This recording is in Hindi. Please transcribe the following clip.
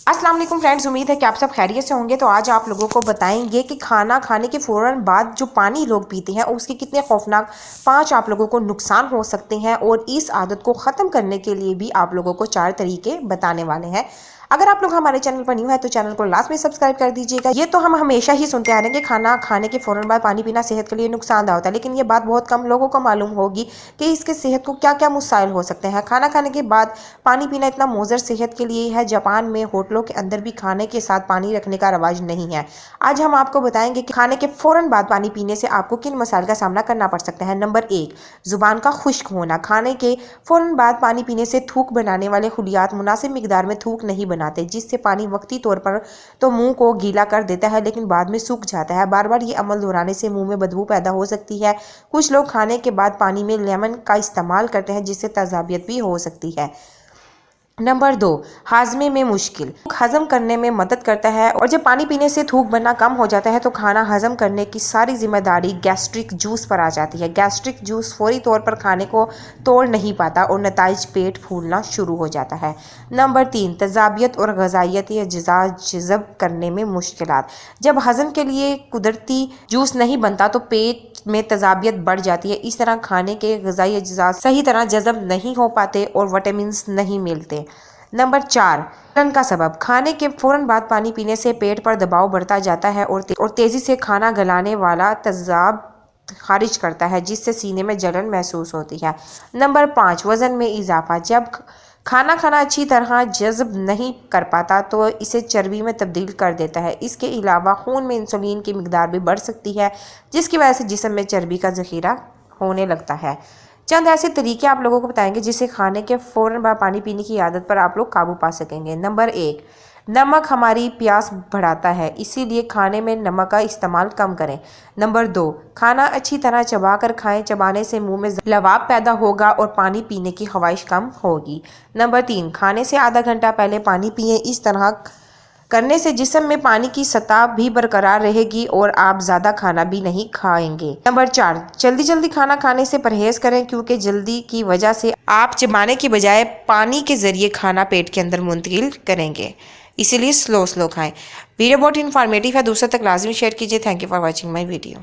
अस्सलाम वालेकुम फ्रेंड्स, उम्मीद है कि आप सब खैरियत से होंगे। तो आज आप लोगों को बताएंगे कि खाना खाने के फ़ौरन बाद जो पानी लोग पीते हैं उसके कितने खौफनाक 5 आप लोगों को नुकसान हो सकते हैं, और इस आदत को ख़त्म करने के लिए भी आप लोगों को 4 तरीके बताने वाले हैं। अगर आप लोग हमारे चैनल पर न्यू है तो चैनल को लास्ट में सब्सक्राइब कर दीजिएगा। ये तो हम हमेशा ही सुनते आ रहे हैं कि खाना खाने के फ़ौरन बाद पानी पीना सेहत के लिए नुकसानदायक होता है, लेकिन ये बात बहुत कम लोगों को मालूम होगी कि इसके सेहत को क्या क्या मसाइल हो सकते हैं। खाना खाने के बाद पानी पीना इतना मुज़र सेहत के लिए है। जापान में होटलों के अंदर भी खाने के साथ पानी रखने का रवाज नहीं है। आज हम आपको बताएंगे कि खाने के फ़ौरन बाद पानी पीने से आपको किन मसाइल का सामना करना पड़ सकता है। नंबर 1, ज़ुबान का खुश्क होना। खाने के फ़ौरन बाद पानी पीने से थूक बनाने वाले खुलियात मुनासिब मिकदार में थूक नहीं बनाते, जिससे पानी वक्ती तौर पर तो मुंह को गीला कर देता है लेकिन बाद में सूख जाता है। बार बार ये अमल दोहराने से मुंह में बदबू पैदा हो सकती है। कुछ लोग खाने के बाद पानी में लेमन का इस्तेमाल करते हैं, जिससे तेजाबियत भी हो सकती है। नंबर 2, हाजमे में मुश्किल। हजम करने में मदद करता है, और जब पानी पीने से थूक बनना कम हो जाता है तो खाना हजम करने की सारी जिम्मेदारी गैस्ट्रिक जूस पर आ जाती है। गैस्ट्रिक जूस फौरी तौर पर खाने को तोड़ नहीं पाता और नताइज पेट फूलना शुरू हो जाता है। नंबर 3, तेजाबियत और ग़िज़ाई अज्जा जज़ब करने में मुश्किलात। जब हजम के लिए कुदरती जूस नहीं बनता तो पेट में तेजाबियत बढ़ जाती है। इस तरह खाने के ग़िज़ाई अज्जा सही तरह जज़ब नहीं हो पाते और विटामिन नहीं मिलते। नंबर 4, जलन का सबब। खाने के फ़ौरन बाद पानी पीने से पेट पर दबाव बढ़ता जाता है और तेज़ी से खाना गलाने वाला तेज़ाब खारिज करता है, जिससे सीने में जलन महसूस होती है। नंबर 5, वज़न में इजाफा। जब खाना खाना अच्छी तरह जज़ब नहीं कर पाता तो इसे चर्बी में तब्दील कर देता है। इसके अलावा खून में इंसुलिन की मिकदार भी बढ़ सकती है, जिसकी वजह से जिस्म में चर्बी का ज़ख़ीरा होने लगता है। चंद ऐसे तरीके आप लोगों को बताएंगे जिससे खाने के फ़ौरन बाद पानी पीने की आदत पर आप लोग काबू पा सकेंगे। नंबर 1, नमक हमारी प्यास बढ़ाता है, इसीलिए खाने में नमक का इस्तेमाल कम करें। नंबर 2, खाना अच्छी तरह चबा कर खाएं। चबाने से मुंह में लवाब पैदा होगा और पानी पीने की ख्वाहिश कम होगी। नंबर 3, खाने से आधा घंटा पहले पानी पिएं। इस तरह करने से जिस्म में पानी की सतह भी बरकरार रहेगी और आप ज़्यादा खाना भी नहीं खाएंगे। नंबर 4, जल्दी जल्दी खाना खाने से परहेज़ करें, क्योंकि जल्दी की वजह से आप चबाने की बजाय पानी के ज़रिए खाना पेट के अंदर मुंतकिल करेंगे, इसीलिए स्लो खाएं। वीडियो बहुत इन्फॉर्मेटिव है, दूसरों तक लाजमी शेयर कीजिए। Thank you for watching my video.